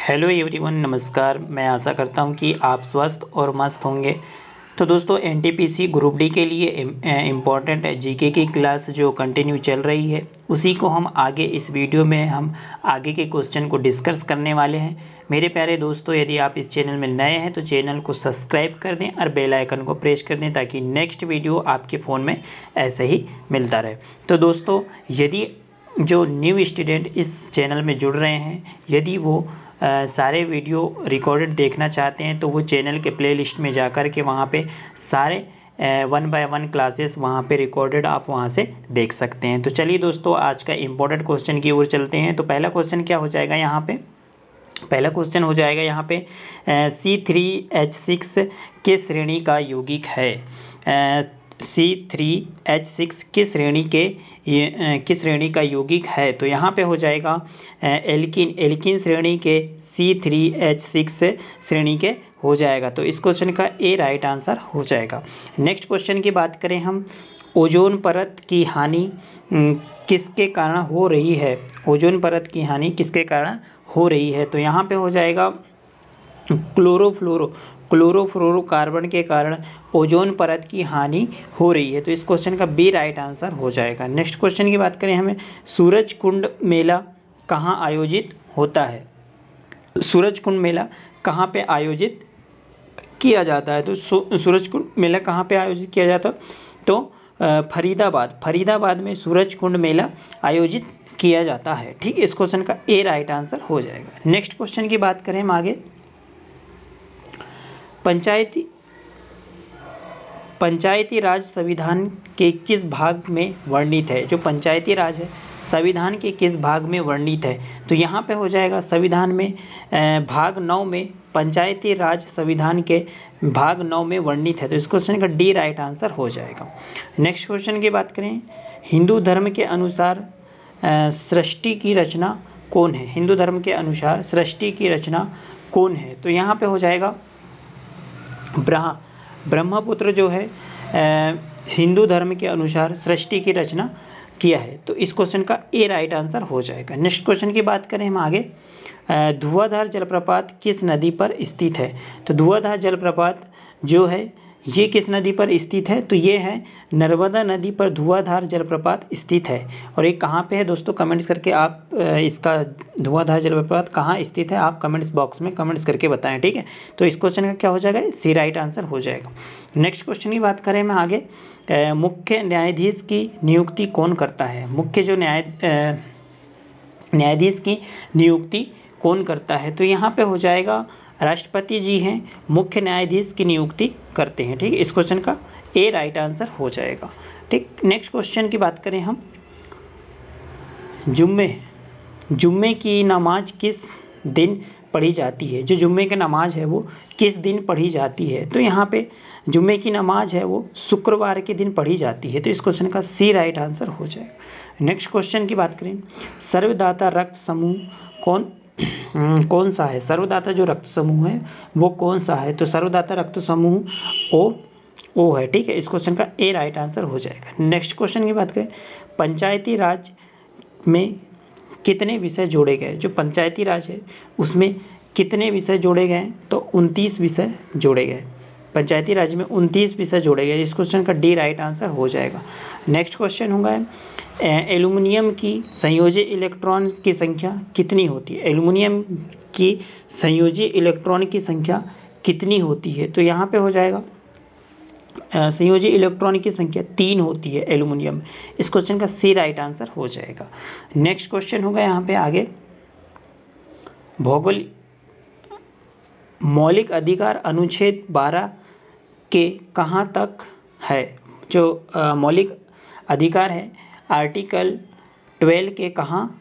Hello everyone, नमस्कार। मैं आशा करता हूं कि आप स्वस्थ और मस्त होंगे। तो दोस्तों, एनटीपीसी ग्रुप डी के लिए इम्पोर्टेंट जीके की क्लास जो कंटिन्यू चल रही है, उसी को हम आगे इस वीडियो में हम आगे के क्वेश्चन को डिस्कस करने वाले हैं। मेरे प्यारे दोस्तों, यदि आप इस चैनल में नए हैं तो चैनल को सब्सक्राइब कर दें और बेल आइकन को प्रेस कर दें ताकि नेक्स्ट वीडियो आपके फ़ोन में ऐसे ही मिलता रहे। तो दोस्तों, यदि जो न्यू स्टूडेंट इस चैनल में जुड़ रहे हैं, यदि वो सारे वीडियो रिकॉर्डेड देखना चाहते हैं तो वो चैनल के प्लेलिस्ट में जाकर के वहाँ पे सारे 1 बाय 1 क्लासेस वहाँ पे रिकॉर्डेड आप वहाँ से देख सकते हैं। तो चलिए दोस्तों, आज का इम्पोर्टेंट क्वेश्चन की ओर चलते हैं। तो पहला क्वेश्चन क्या हो जाएगा यहाँ पे? पहला क्वेश्चन हो जाएगा यहाँ पे C3H6 किस श्रेणी का यौगिक है? C3H6 किस श्रेणी का यौगिक है? तो यहाँ पे हो जाएगा एल्किन श्रेणी के C3H6 श्रेणी के हो जाएगा। तो इस क्वेश्चन का ए राइट आंसर हो जाएगा। नेक्स्ट क्वेश्चन की बात करें हम, ओजोन परत की हानि किसके कारण हो रही है? ओजोन परत की हानि किसके कारण हो रही है? तो यहाँ पे हो जाएगा क्लोरोफ्लोरोकार्बन के कारण ओजोन परत की हानि हो रही है। तो इस क्वेश्चन का बी राइट आंसर हो जाएगा। नेक्स्ट क्वेश्चन की बात करें हमें, सूरज कुंड मेला कहाँ आयोजित होता है? सूरज कुंड मेला कहाँ पे आयोजित किया जाता है? तो सूरज कुंड मेला कहाँ पे आयोजित किया जाता है? तो फरीदाबाद में सूरज कुंड मेला आयोजित किया जाता है। ठीक, इस क्वेश्चन का ए राइट आंसर हो जाएगा। नेक्स्ट क्वेश्चन की बात करें हम आगे, पंचायती राज संविधान के किस भाग में वर्णित है? जो पंचायती राज है संविधान के किस भाग में वर्णित है? तो यहाँ पे हो जाएगा संविधान में भाग 9 में, पंचायती राज संविधान के भाग 9 में वर्णित है। तो इस क्वेश्चन का डी राइट आंसर हो जाएगा। नेक्स्ट क्वेश्चन की बात करें, हिंदू धर्म के अनुसार सृष्टि की रचना कौन है? हिंदू धर्म के अनुसार सृष्टि की रचना कौन है? तो यहाँ पे हो जाएगा ब्रह्मपुत्र जो है हिंदू धर्म के अनुसार सृष्टि की रचना किया है। तो इस क्वेश्चन का ए राइट आंसर हो जाएगा। नेक्स्ट क्वेश्चन की बात करें हम आगे, धुआंधार जलप्रपात किस नदी पर स्थित है? तो धुआंधार जलप्रपात जो है ये किस नदी पर स्थित है? तो ये है नर्मदा नदी पर धुआंधार जलप्रपात स्थित है। और ये कहाँ पे है दोस्तों? कमेंट्स करके आप इसका धुआंधार जलप्रपात कहाँ स्थित है आप कमेंट्स बॉक्स में कमेंट्स करके बताएं। ठीक है, तो इस क्वेश्चन का क्या हो जाएगा? सी राइट आंसर हो जाएगा। नेक्स्ट क्वेश्चन की बात करें मैं आगे, मुख्य न्यायाधीश की नियुक्ति कौन करता है? मुख्य जो न्यायाधीश की नियुक्ति कौन करता है? तो यहाँ पे हो जाएगा राष्ट्रपति जी हैं मुख्य न्यायाधीश की नियुक्ति करते हैं। ठीक, इस क्वेश्चन का ए राइट आंसर हो जाएगा। ठीक, नेक्स्ट क्वेश्चन की बात करें हम, जुम्मे की नमाज किस दिन पढ़ी जाती है? जो जुम्मे की नमाज है वो किस दिन पढ़ी जाती है? तो यहाँ पे जुम्मे की नमाज है वो शुक्रवार के दिन पढ़ी जाती है। तो इस क्वेश्चन का सी राइट आंसर हो जाएगा। नेक्स्ट क्वेश्चन की बात करें, सर्वदाता रक्त समूह कौन सा है? सर्वदाता जो रक्त समूह है वो कौन सा है? तो सर्वदाता रक्त समूह ओ है। ठीक है, इस क्वेश्चन का ए राइट आंसर हो जाएगा। नेक्स्ट क्वेश्चन की बात करें, पंचायती राज में कितने विषय जोड़े गए? जो पंचायती राज है उसमें कितने विषय जोड़े गए? तो 29 विषय जोड़े गए। पंचायती राज में 29 विषय जोड़े गए। इस क्वेश्चन का डी राइट आंसर हो जाएगा। नेक्स्ट क्वेश्चन होगा, एल्युमिनियम की संयोजी इलेक्ट्रॉन की संख्या कितनी होती है? एल्युमिनियम की संयोजी इलेक्ट्रॉन की संख्या कितनी होती है? तो यहाँ पे हो जाएगा संयोजी इलेक्ट्रॉन की संख्या 3 होती है एल्युमिनियम। इस क्वेश्चन का सी राइट आंसर हो जाएगा। नेक्स्ट क्वेश्चन होगा यहाँ पे आगे, भौगोलिक मौलिक अधिकार अनुच्छेद 12 के कहाँ तक है? जो मौलिक अधिकार है आर्टिकल 12 के कहाँ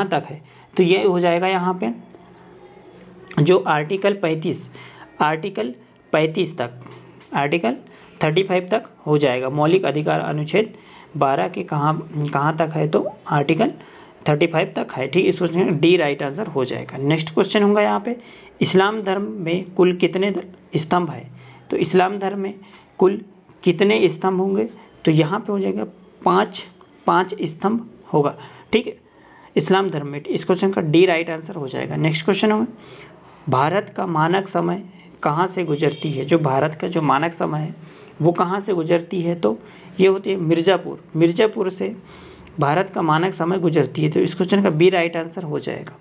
तक है? तो ये हो जाएगा यहाँ पे जो आर्टिकल 35 तक, आर्टिकल 35 तक हो जाएगा। मौलिक अधिकार अनुच्छेद 12 के कहाँ तक है? तो आर्टिकल 35 तक है। ठीक, इस क्वेश्चन डी राइट आंसर हो जाएगा। नेक्स्ट क्वेश्चन होगा यहाँ पे, इस्लाम धर्म में कुल कितने स्तंभ है? तो इस्लाम धर्म में कुल कितने स्तंभ होंगे? तो यहाँ पे हो जाएगा 5 स्तंभ होगा। ठीक है, इस्लाम धर्म में। इस क्वेश्चन का डी राइट आंसर हो जाएगा। नेक्स्ट क्वेश्चन है, भारत का मानक समय कहाँ से गुजरती है? जो भारत का जो मानक समय है वो कहाँ से गुजरती है? तो ये होती है मिर्ज़ापुर। मिर्ज़ापुर से भारत का मानक समय गुजरती है। तो इस क्वेश्चन का बी राइट आंसर हो जाएगा।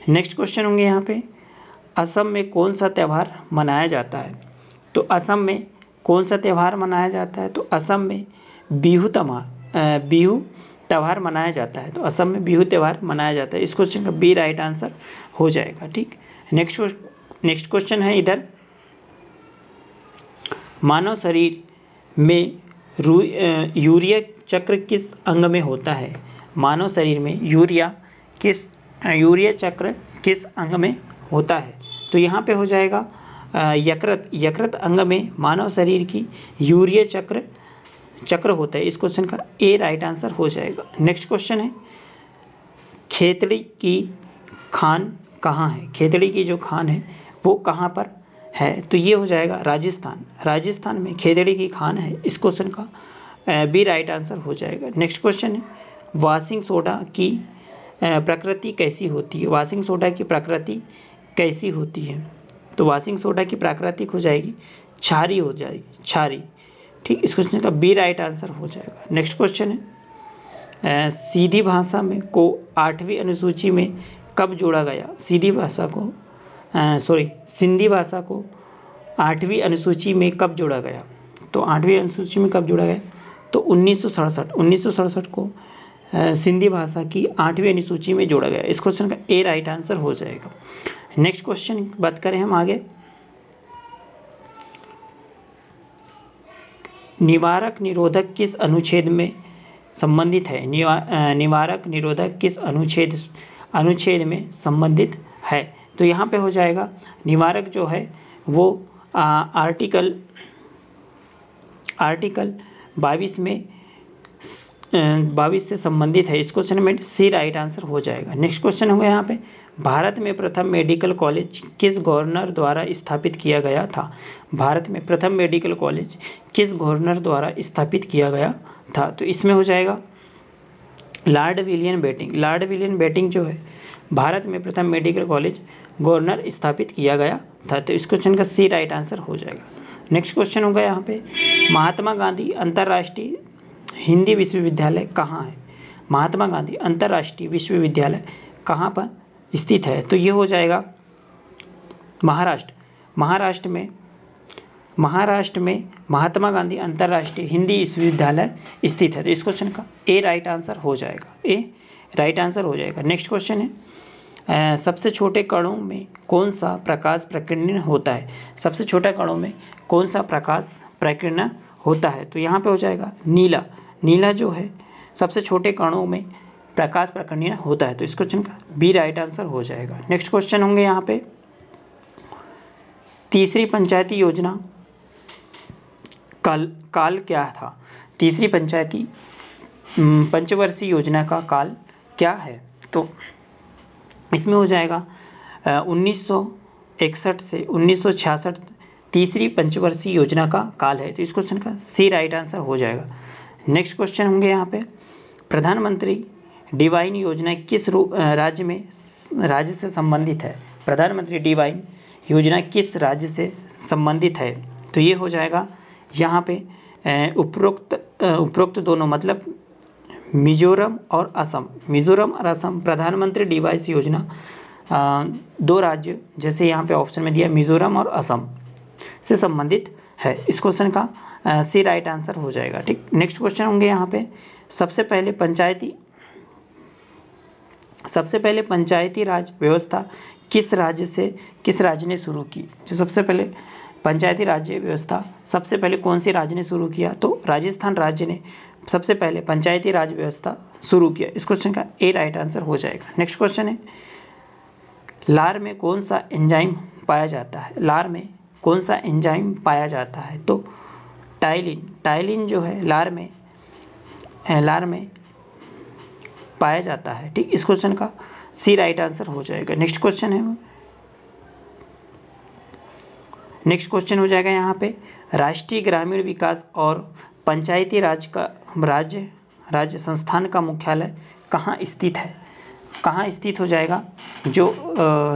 नेक्स्ट क्वेश्चन होंगे यहाँ पे, असम में कौन सा त्यौहार मनाया जाता है? तो असम में कौन सा त्यौहार मनाया जाता है? तो असम में बिहू त्यौहार मनाया जाता है। तो असम में बिहू त्यौहार मनाया जाता है। इस क्वेश्चन का बी राइट आंसर हो जाएगा। ठीक, नेक्स्ट क्वेश्चन है इधर, मानव शरीर में यूरिया चक्र किस अंग में होता है? मानव शरीर में यूरिया चक्र किस अंग में होता है? तो यहाँ पे हो जाएगा यकृत अंग में मानव शरीर की यूरिया चक्र होता है। इस क्वेश्चन का ए राइट आंसर हो जाएगा। नेक्स्ट क्वेश्चन है, खेतड़ी की खान कहाँ है? खेतड़ी की जो खान है वो कहाँ पर है? तो ये हो जाएगा राजस्थान में खेतड़ी की खान है। इस क्वेश्चन का बी राइट आंसर हो जाएगा। नेक्स्ट क्वेश्चन है, वॉशिंग सोडा की प्रकृति कैसी होती है? वॉशिंग सोडा की प्रकृति कैसी होती है? तो वॉशिंग सोडा की प्राकृतिक हो जाएगी क्षारी हो जाएगी, क्षारी। ठीक, इस क्वेश्चन का बी राइट आंसर हो जाएगा। नेक्स्ट क्वेश्चन है, सीधी भाषा में को 8वीं अनुसूची में कब जोड़ा गया? सिंधी भाषा को 8वीं अनुसूची में कब जोड़ा गया? तो 8वीं अनुसूची में कब जोड़ा गया? तो 1967 को सिंधी भाषा की 8वीं अनुसूची में जोड़ा गया। इस क्वेश्चन का ए राइट आंसर हो जाएगा। नेक्स्ट क्वेश्चन बात करें हम आगे, निवारक निरोधक किस अनुच्छेद में संबंधित है? निवारक निरोधक किस अनुच्छेद में संबंधित है? तो यहाँ पे हो जाएगा निवारक जो है वो आर्टिकल 22 से संबंधित है। इस क्वेश्चन में सी राइट आंसर हो जाएगा। नेक्स्ट क्वेश्चन होगा यहाँ पे, भारत में प्रथम मेडिकल कॉलेज किस गवर्नर द्वारा स्थापित किया गया था? भारत में प्रथम मेडिकल कॉलेज किस गवर्नर द्वारा स्थापित किया गया था? तो इसमें हो जाएगा लॉर्ड विलियम बेंटिंक जो है भारत में प्रथम मेडिकल कॉलेज गवर्नर स्थापित किया गया था। तो इस क्वेश्चन का सी राइट आंसर हो जाएगा। नेक्स्ट क्वेश्चन होगा यहाँ पे, महात्मा गांधी अंतर्राष्ट्रीय हिंदी विश्वविद्यालय कहाँ है? महात्मा गांधी अंतर्राष्ट्रीय विश्वविद्यालय कहाँ पर स्थित है? तो ये हो जाएगा महाराष्ट्र में महात्मा गांधी अंतर्राष्ट्रीय हिंदी विश्वविद्यालय स्थित है। तो इस क्वेश्चन का ए राइट आंसर हो जाएगा। नेक्स्ट क्वेश्चन है, सबसे छोटे कणों में कौन सा प्रकाश प्रकीर्णन होता है? सबसे छोटे कणों में कौन सा प्रकाश प्रकीर्णन होता है? तो यहाँ पे हो जाएगा नीला जो है सबसे छोटे कणों में प्रकाश प्रकीर्णन होता है। तो इस क्वेश्चन का बी राइट आंसर हो जाएगा। नेक्स्ट क्वेश्चन होंगे यहाँ पे, तीसरी पंचायती योजना काल क्या था? तीसरी पंचवर्षीय योजना का काल क्या है? तो इसमें हो जाएगा 1961 से 1966 तीसरी पंचवर्षीय योजना का काल है। तो इस क्वेश्चन का सी राइट आंसर हो जाएगा। नेक्स्ट क्वेश्चन होंगे यहाँ पे, प्रधानमंत्री डिवाइन योजना किस राज्य से संबंधित है? प्रधानमंत्री डिवाइन योजना किस राज्य से संबंधित है? तो ये हो जाएगा यहाँ पे उपरोक्त दोनों, मतलब मिजोरम और असम प्रधानमंत्री डिवाइस योजना दो राज्य, जैसे यहाँ पे ऑप्शन में दिया मिजोरम और असम से संबंधित है। इस क्वेश्चन का सी राइट आंसर हो जाएगा। ठीक, नेक्स्ट क्वेश्चन होंगे यहाँ पे, सबसे पहले पंचायती राज व्यवस्था किस राज्य ने शुरू की? जो सबसे पहले पंचायती राज्य व्यवस्था सबसे पहले कौन सी राज्य ने शुरू किया? तो राजस्थान राज्य ने सबसे पहले पंचायती राज व्यवस्था शुरू किया। इस क्वेश्चन का ए राइट आंसर हो जाएगा। नेक्स्ट क्वेश्चन है, लार में कौन सा एंजाइम पाया जाता है? लार में कौन सा एंजाइम पाया जाता है? तो टाइलिन जो है लार में पाया जाता है। ठीक, इस क्वेश्चन का सी राइट आंसर हो जाएगा। नेक्स्ट क्वेश्चन हो जाएगा यहाँ पे, राष्ट्रीय ग्रामीण विकास और पंचायती राज का राज्य संस्थान का मुख्यालय कहाँ स्थित है? कहाँ स्थित हो जाएगा? जो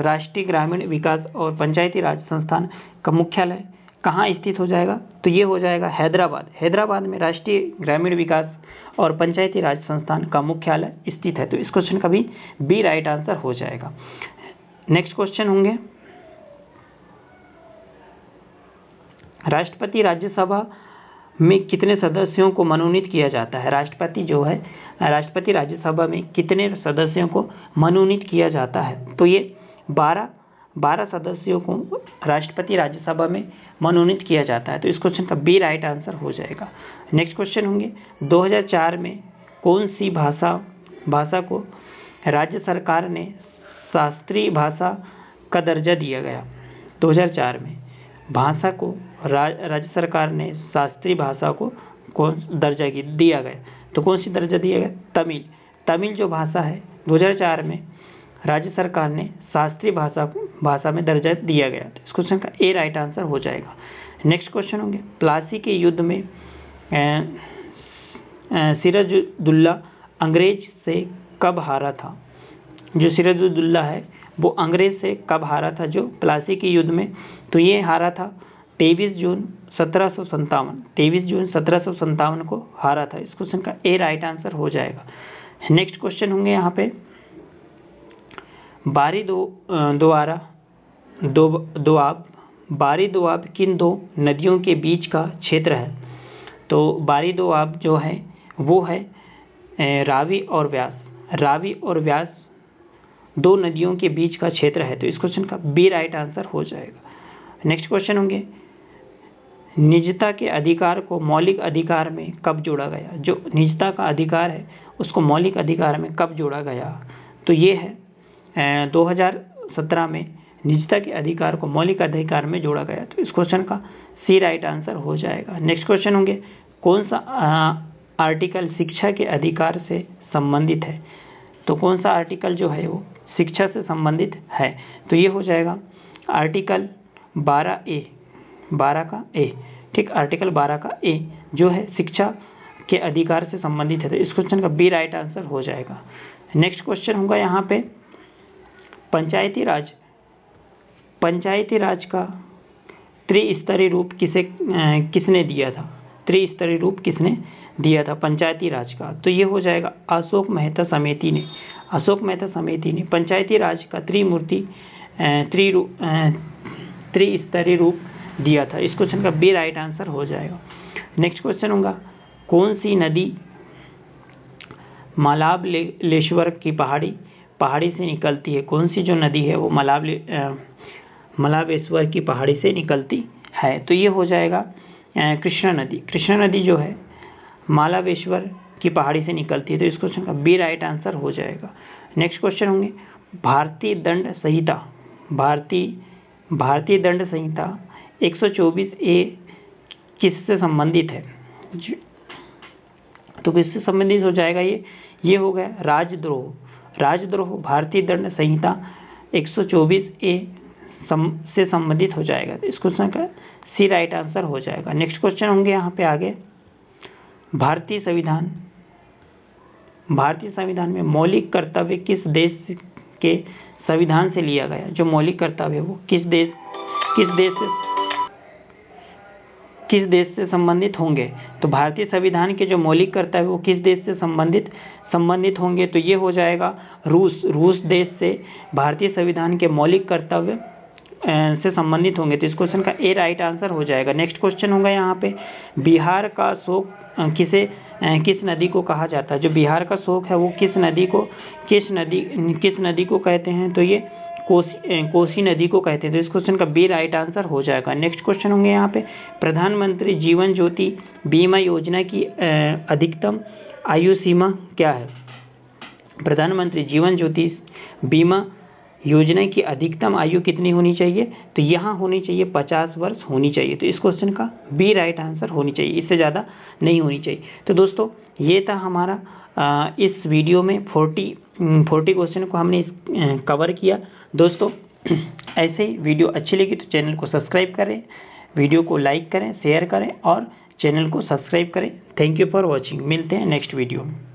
राष्ट्रीय ग्रामीण विकास और पंचायती राज संस्थान का मुख्यालय कहाँ स्थित हो जाएगा? तो ये हो जाएगा हैदराबाद। हैदराबाद में राष्ट्रीय ग्रामीण विकास और पंचायती राज संस्थान का मुख्यालय स्थित है। तो इस क्वेश्चन का भी बी राइट आंसर हो जाएगा। नेक्स्ट क्वेश्चन होंगे, राष्ट्रपति राज्यसभा में कितने सदस्यों को मनोनीत किया जाता है? राष्ट्रपति जो है, राष्ट्रपति राज्यसभा में कितने सदस्यों को मनोनीत किया जाता है? तो ये 12 सदस्यों को राष्ट्रपति राज्यसभा में मनोनीत किया जाता है। तो इस क्वेश्चन का बी राइट आंसर हो जाएगा। नेक्स्ट क्वेश्चन होंगे, 2004 में कौन सी भाषा को राज्य सरकार ने शास्त्रीय भाषा का दर्जा दिया गया? 2004 में भाषा को राज्य सरकार ने शास्त्रीय भाषा को कौन दर्जा दिया गया? तो कौन सी दर्जा दिया गया? तमिल जो भाषा है 2004 में राज्य सरकार ने शास्त्रीय भाषा में दर्जा दिया गया। तो इस क्वेश्चन का ए राइट आंसर हो जाएगा। नेक्स्ट क्वेश्चन होंगे, प्लासी के युद्ध में सिराजुद्दौला अंग्रेज से कब हारा था? जो सिराजुद्दौला है वो अंग्रेज से कब हारा था? जो प्लासी के युद्ध में, तो ये हारा था 23 जून 1757 को हारा था। इस क्वेश्चन का ए राइट आंसर हो जाएगा। नेक्स्ट क्वेश्चन होंगे यहाँ पे, बारी दोआब किन दो नदियों के बीच का क्षेत्र है? तो बारी दोआब जो है वो है रावी और व्यास दो नदियों के बीच का क्षेत्र है। तो इस क्वेश्चन का बी राइट आंसर हो जाएगा। नेक्स्ट क्वेश्चन होंगे, निजता के अधिकार को मौलिक अधिकार में कब जोड़ा गया? जो निजता का अधिकार है उसको मौलिक अधिकार में कब जोड़ा गया? तो ये है 2017 में निजता के अधिकार को मौलिक अधिकार में जोड़ा गया। तो इस क्वेश्चन का सी राइट आंसर हो जाएगा। नेक्स्ट क्वेश्चन होंगे, कौन सा आर्टिकल शिक्षा के अधिकार से संबंधित है? तो कौन सा आर्टिकल जो है वो शिक्षा से संबंधित है? तो ये हो जाएगा आर्टिकल 12 का ए। ठीक, आर्टिकल 12 का ए जो है शिक्षा के अधिकार से संबंधित है। तो इस क्वेश्चन का बी राइट आंसर हो जाएगा। नेक्स्ट क्वेश्चन होगा यहाँ पे, पंचायती राज का त्रिस्तरीय रूप किसने दिया था? त्रिस्तरीय रूप किसने दिया था पंचायती राज का? तो ये हो जाएगा अशोक मेहता समिति ने पंचायती राज का त्रिस्तरीय रूप दिया था। इस क्वेश्चन का बी राइट आंसर हो जाएगा। नेक्स्ट क्वेश्चन होगा, कौन सी नदी महाबलेश्वर की पहाड़ी से निकलती है? कौन सी जो नदी है वो महाबलेश्वर की पहाड़ी से निकलती है? तो ये हो जाएगा कृष्णा नदी जो है महाबलेश्वर की पहाड़ी से निकलती है। तो इस क्वेश्चन का बी राइट आंसर हो जाएगा। नेक्स्ट क्वेश्चन होंगे, भारतीय दंड संहिता 124 ए किससे संबंधित है? तो किससे संबंधित हो जाएगा? ये हो गया राजद्रोह भारतीय दंड संहिता 124 ए से संबंधित हो जाएगा। तो इस क्वेश्चन का सी राइट आंसर हो जाएगा। नेक्स्ट क्वेश्चन होंगे यहाँ पे आगे, भारतीय संविधान में मौलिक कर्तव्य किस देश के संविधान से लिया गया? जो मौलिक कर्तव्य है वो किस देश से संबंधित होंगे? तो भारतीय संविधान के जो मौलिक कर्तव्य वो किस देश से संबंधित होंगे? तो ये हो जाएगा रूस देश से भारतीय संविधान के मौलिक कर्तव्य से संबंधित होंगे। तो इस क्वेश्चन का ए राइट आंसर हो जाएगा। नेक्स्ट क्वेश्चन होगा यहाँ पे, बिहार का शोक किस नदी को कहा जाता है? जो बिहार का शोक है वो किस नदी को कहते हैं? तो ये कोसी नदी को कहते हैं। तो इस क्वेश्चन का बी राइट आंसर हो जाएगा। नेक्स्ट क्वेश्चन होंगे यहाँ पे, प्रधानमंत्री जीवन ज्योति बीमा योजना की अधिकतम आयु सीमा क्या है? प्रधानमंत्री जीवन ज्योति बीमा योजना की अधिकतम आयु कितनी होनी चाहिए? तो यहाँ होनी चाहिए 50 वर्ष होनी चाहिए। तो इस क्वेश्चन का बी राइट आंसर होनी चाहिए, इससे ज़्यादा नहीं होनी चाहिए। तो दोस्तों ये था हमारा इस वीडियो में 40 क्वेश्चन को हमने कवर किया। दोस्तों ऐसे ही वीडियो अच्छी लगी तो चैनल को सब्सक्राइब करें, वीडियो को लाइक करें, शेयर करें और चैनल को सब्सक्राइब करें। Thank you for watching. मिलते हैं नेक्स्ट वीडियो में।